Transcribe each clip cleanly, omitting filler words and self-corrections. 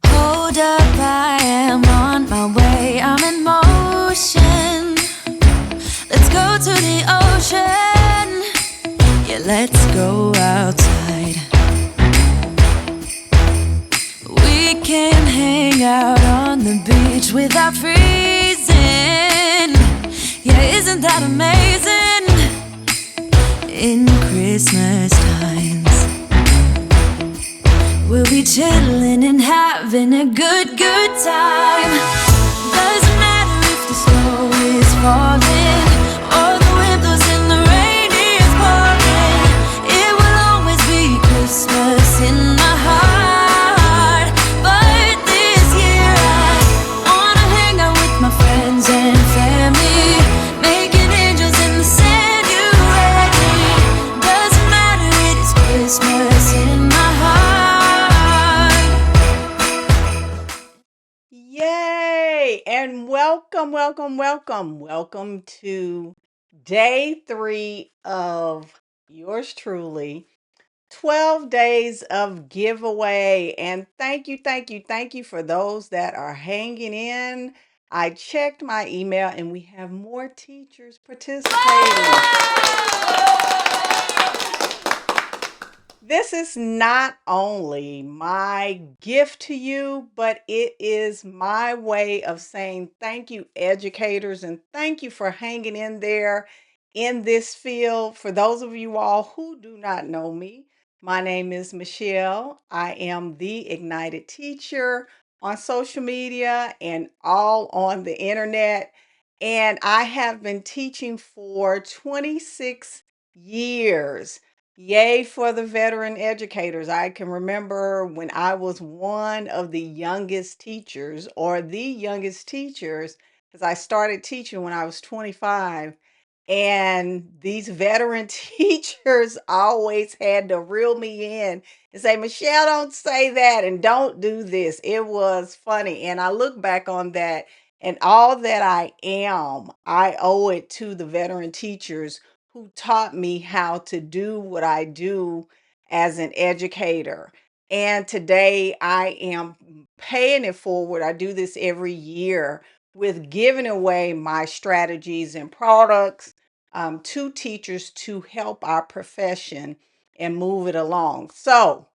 Hold up, I am on my way. I'm in motion. Let's go to the ocean. Yeah, let's go outside. We can hang out on the beach without freezing. Yeah, isn't that amazing? In Christmas times, we'll be chilling and having a good time. Doesn't matter if the snow is falling or the wind blows and the rain is pouring. It will always be Christmas in my heart. But this year I wanna hang out with my friends and family, making angels in the sand. You and me. Doesn't matter, it is Christmas in my heart. Yay! And welcome to day 3 of yours truly, 12 days of giveaway. And thank you for those that are hanging in. I checked my email and we have more teachers participating. This is not only my gift to you, but it is my way of saying thank you, educators, and thank you for hanging in there in this field. For those of you all who do not know me, my name is Michelle. I am the Ignited Teacher on social media and all on the internet. And I have been teaching for 26 years. Yay for the veteran educators. I can remember when I was one of the youngest teachers, or the youngest teachers, because I started teaching when I was 25. And these veteran teachers always had to reel me in and say, Michelle, don't say that and don't do this. It was funny. And I look back on that, and all that I am, I owe it to the veteran teachers who taught me how to do what I do as an educator. And today I am paying it forward. I do this every year with giving away my strategies and products to teachers to help our profession and move it along. So,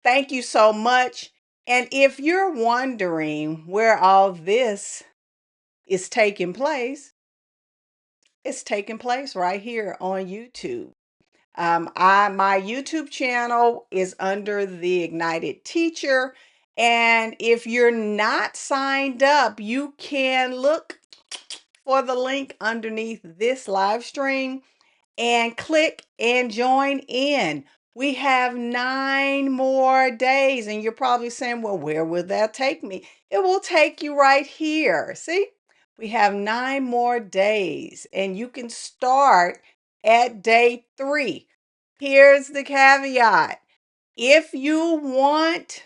thank you so much. And if you're wondering where all this is taking place, it's taking place right here on YouTube. My YouTube channel is under the Ignited Teacher. And if you're not signed up, you can look for the link underneath this live stream and click and join in. We have 9 more days, and you're probably saying, well, where will that take me? It will take you right here. See, we have 9 more days, and you can start at day 3. Here's the caveat: if you want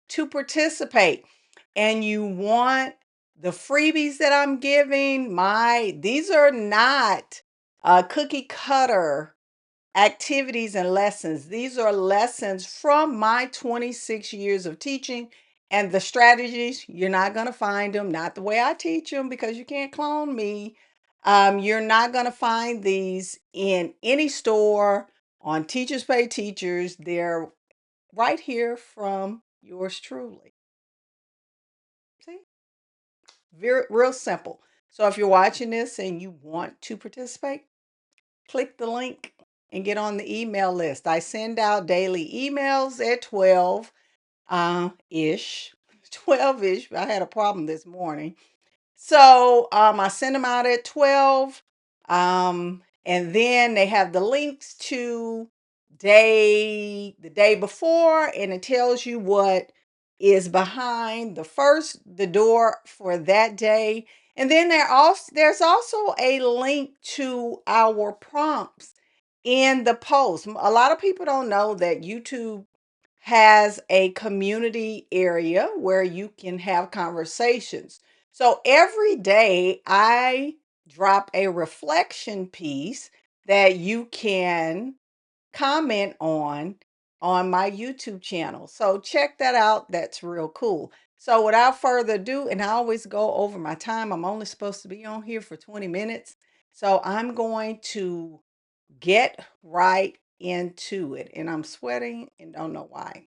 to participate and you want the freebies that I'm giving, these are not cookie cutter activities and lessons. These are lessons from my 26 years of teaching, and the strategies, you're not going to find them, not the way I teach them, because you can't clone me. You're not going to find these in any store on Teachers Pay Teachers. They're right here from yours truly. See? Very, real simple. So if you're watching this and you want to participate, click the link and get on the email list. I send out daily emails at 12 ish. 12 ish. I had a problem this morning. So I send them out at 12. And then they have the links to the day before, and it tells you what is behind the door for that day. And then there's also a link to our prompts in the post. A lot of people don't know that YouTube has a community area where you can have conversations. So every day I drop a reflection piece that you can comment on my YouTube channel. So check that out. That's real cool. So without further ado, and I always go over my time, I'm only supposed to be on here for 20 minutes. So I'm going to get right into it. And I'm sweating and don't know why.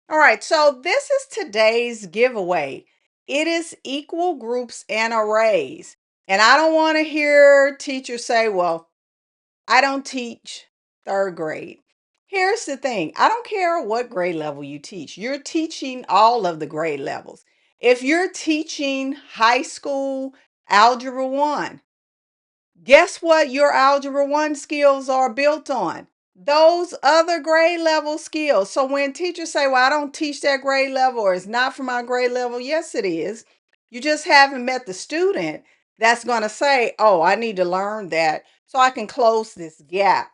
All right, so this is today's giveaway. It is equal groups and arrays. And I don't want to hear teachers say, well, I don't teach third grade. Here's the thing. I don't care what grade level you teach. You're teaching all of the grade levels. If you're teaching high school algebra 1, guess what your algebra 1 skills are built on? Those other grade level skills. So when teachers say, well, I don't teach that grade level or it's not for my grade level, yes, it is. You just haven't met the student that's going to say, oh, I need to learn that so I can close this gap.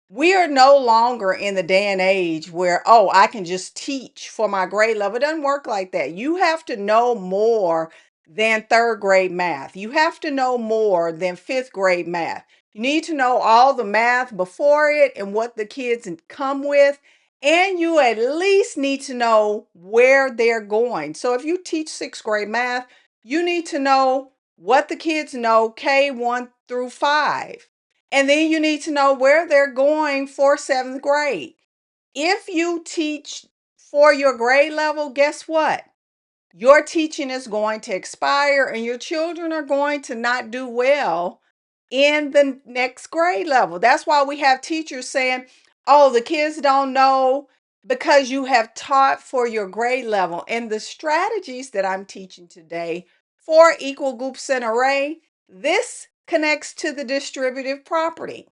We are no longer in the day and age where, oh, I can just teach for my grade level. It doesn't work like that. You have to know more than third grade math. You have to know more than fifth grade math. You need to know all the math before it and what the kids come with. And you at least need to know where they're going. So if you teach sixth grade math, you need to know what the kids know K1 through 5. And then you need to know where they're going for seventh grade. If you teach for your grade level, guess what? Your teaching is going to expire and your children are going to not do well in the next grade level. That's why we have teachers saying, oh, the kids don't know because you have taught for your grade level. And the strategies that I'm teaching today for equal groups and array, this connects to the distributive property.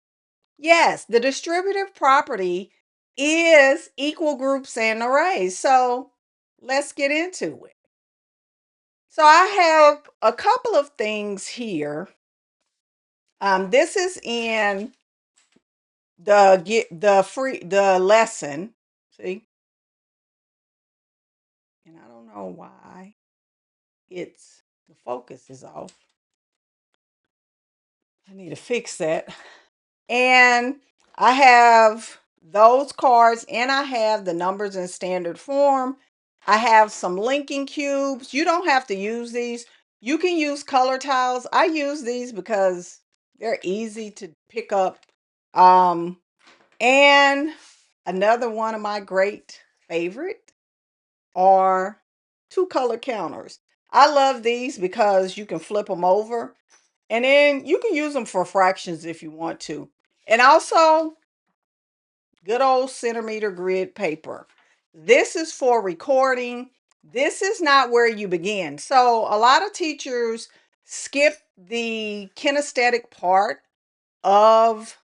Yes, the distributive property is equal groups and arrays. So let's get into it. So I have a couple of things here. This is in the lesson. See, and I don't know why the focus is off. I need to fix that. And I have those cards and I have the numbers in standard form. I have some linking cubes. You don't have to use these. You can use color tiles. I use these because they're easy to pick up. And another one of my great favorite are two color counters. I love these because you can flip them over and then you can use them for fractions if you want to. And also, good old centimeter grid paper. This is for recording. This is not where you begin. So a lot of teachers skip the kinesthetic part of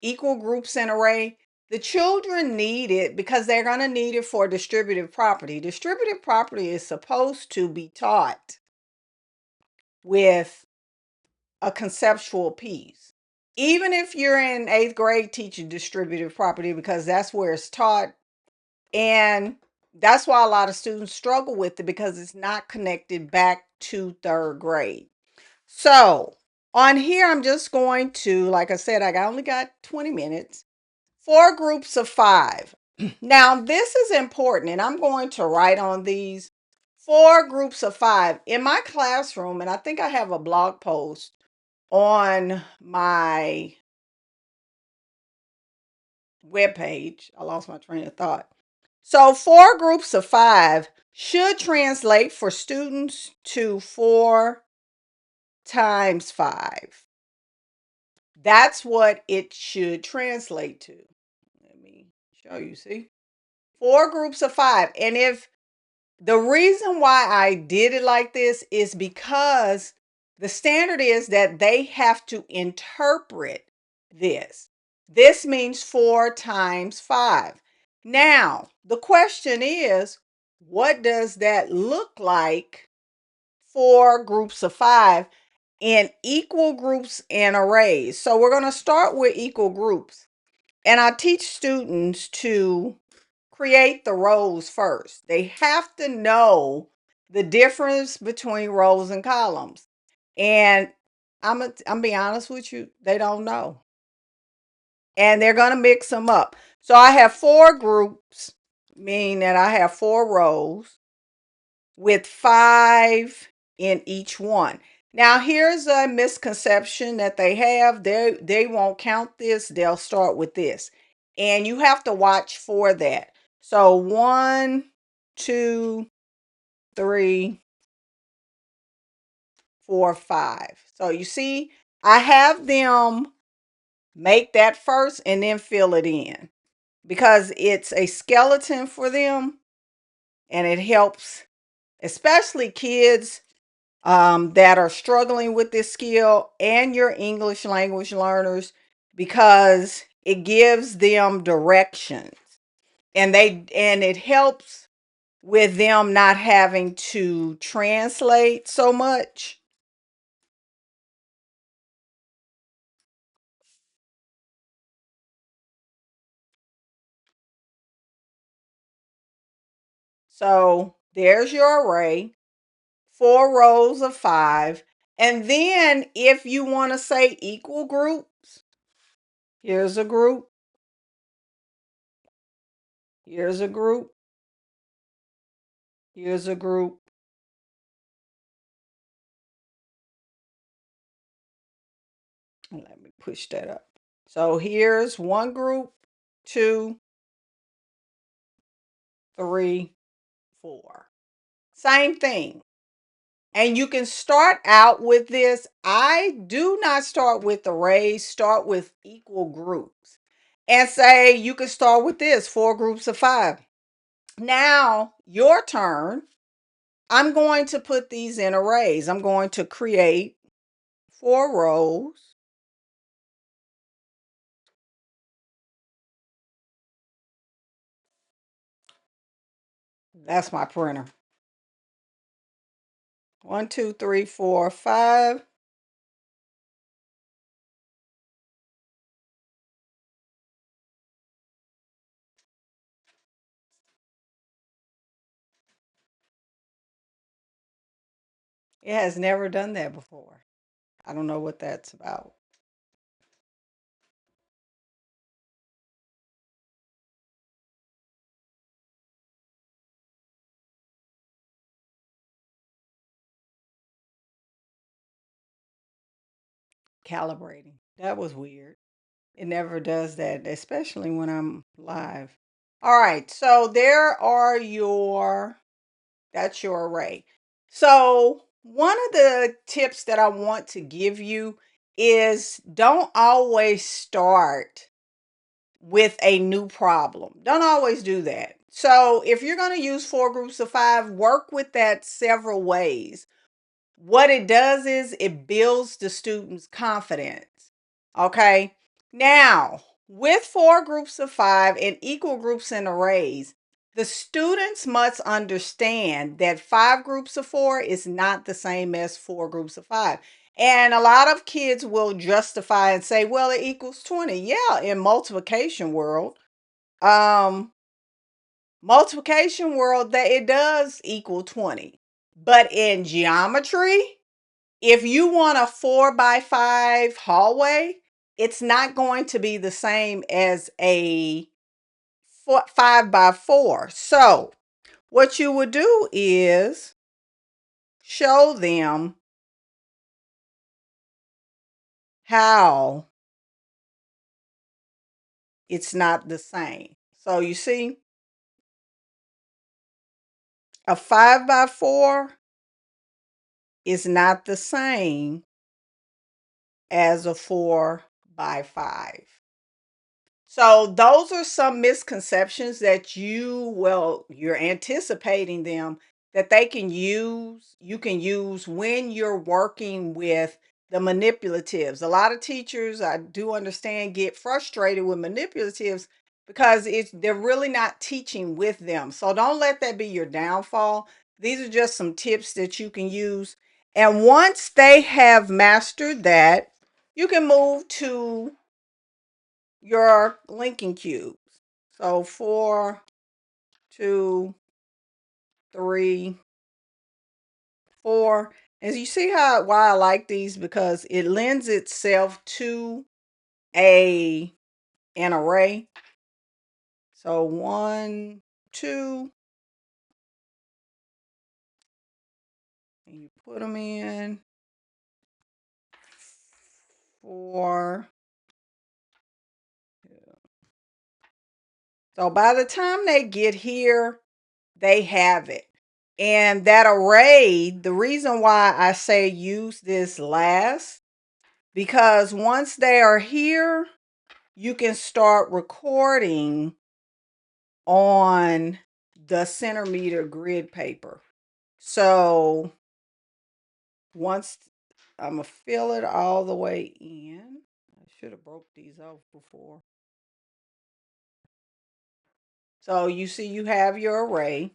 equal groups and array. The children need it because they're going to need it for distributive property. Distributive property is supposed to be taught with a conceptual piece. Even if you're in 8th grade teaching distributive property, because that's where it's taught. And that's why a lot of students struggle with it because it's not connected back to 3rd grade. So on here, I'm just going to, like I said, I only got 20 minutes, 4 groups of 5. Now, this is important, and I'm going to write on these 4 groups of 5 in my classroom. And I think I have a blog post on my webpage. I lost my train of thought. So 4 groups of 5 should translate for students to 4 times 5. That's what it should translate to. Let me show you, see? 4 groups of 5. And if the reason why I did it like this is because the standard is that they have to interpret this. This means 4 times 5. Now, the question is, what does that look like for groups of 5 in equal groups and arrays? So we're going to start with equal groups. And I teach students to create the rows first. They have to know the difference between rows and columns. And I'm being honest with you, they don't know. and they're going to mix them up. So I have 4 groups, meaning that I have 4 rows with 5 in each one. Now, here's a misconception that they have. They won't count this. They'll start with this. And you have to watch for that. So 1, 2, 3, 4, 5. So you see, I have them make that first and then fill it in because it's a skeleton for them and it helps, especially kids that are struggling with this skill and your English language learners, because it gives them directions and it helps with them not having to translate so much. So there's your array, 4 rows of 5. And then if you want to say equal groups, here's a group, here's a group, here's a group. Let me push that up. So here's one group, 2, 3, 4. Same thing. And you can start out with this. I do not start with arrays, start with equal groups. And say you can start with this 4 groups of 5. Now, your turn. I'm going to put these in arrays. I'm going to create 4 rows. That's my printer. 1, 2, 3, 4, 5. It has never done that before. I don't know what that's about. Calibrating. That was weird. It never does that, especially when I'm live. All right, so that's your array. So one of the tips that I want to give you is don't always start with a new problem. Don't always do that. So if you're going to use 4 groups of 5, work with that several ways. What it does is it builds the student's confidence. Okay. Now, with 4 groups of 5 and equal groups and arrays, the students must understand that 5 groups of 4 is not the same as 4 groups of 5. And a lot of kids will justify and say, well, it equals 20. Yeah, in um, multiplication world, that it does equal 20. But in geometry, if you want a 4 by 5 hallway, it's not going to be the same as a 5 by 4. So what you would do is show them how it's not the same. So you see, a 5 by 4 is not the same as a 4 by 5. So those are some misconceptions that you're anticipating them that you can use when you're working with the manipulatives. A lot of teachers, I do understand, get frustrated with manipulatives because they're really not teaching with them. So don't let that be your downfall. These are just some tips that you can use. And once they have mastered that, you can move to your linking cubes. So 4, 2, 3, 4. As you see why I like these, because it lends itself to a an array. So 1, 2, and you put them in 4. So by the time they get here, they have it. And that array, the reason why I say use this last, because once they are here, you can start recording on the centimeter grid paper. So once I'm gonna fill it all the way in. I should have broke these off before. So you see you have your array.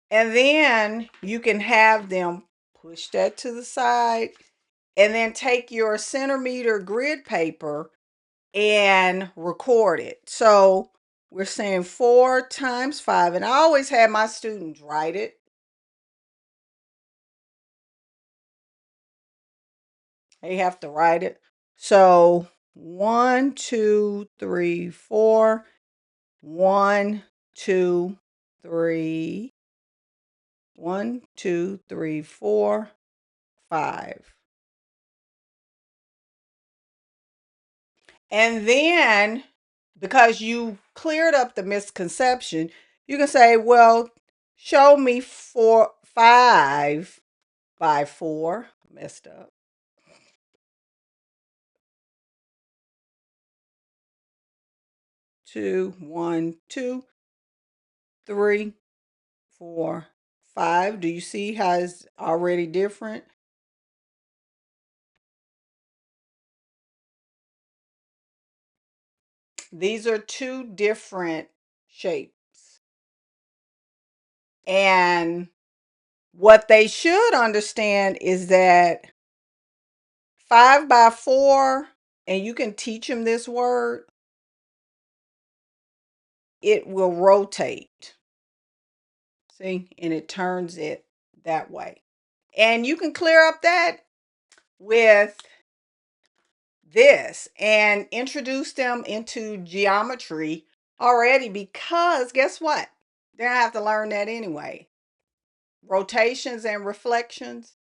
And then you can have them push that to the side and then take your centimeter grid paper and record it. So we're saying 4 times 5. And I always have my students write it. They have to write it. So 1, 2, 3, 4. 1, 2, 3. 1, 2, 3, 4, 5. And then, because you cleared up the misconception, you can say, well, show me 5 by 4. Messed up. 2, 1, 2, 3, 4, 5. Do you see how it's already different? These are 2 different shapes. And what they should understand is that 5 by 4, and you can teach them this word, it will rotate. See, and it turns it that way. And you can clear up that with this and introduce them into geometry already, because guess what? They're gonna have to learn that anyway. Rotations and reflections,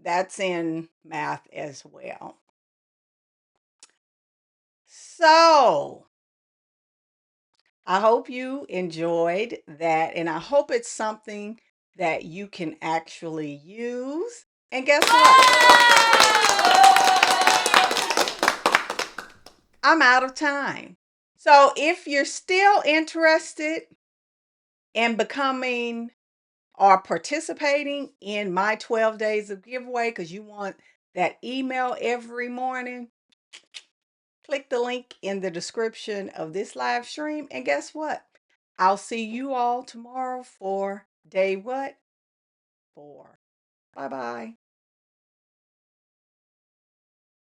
that's in math as well. So I hope you enjoyed that, and I hope it's something that you can actually use. And guess what? I'm out of time. So if you're still interested in becoming or participating in my 12 days of giveaway, because you want that email every morning, click the link in the description of this live stream. And guess what? I'll see you all tomorrow for day what? 4. Bye-bye.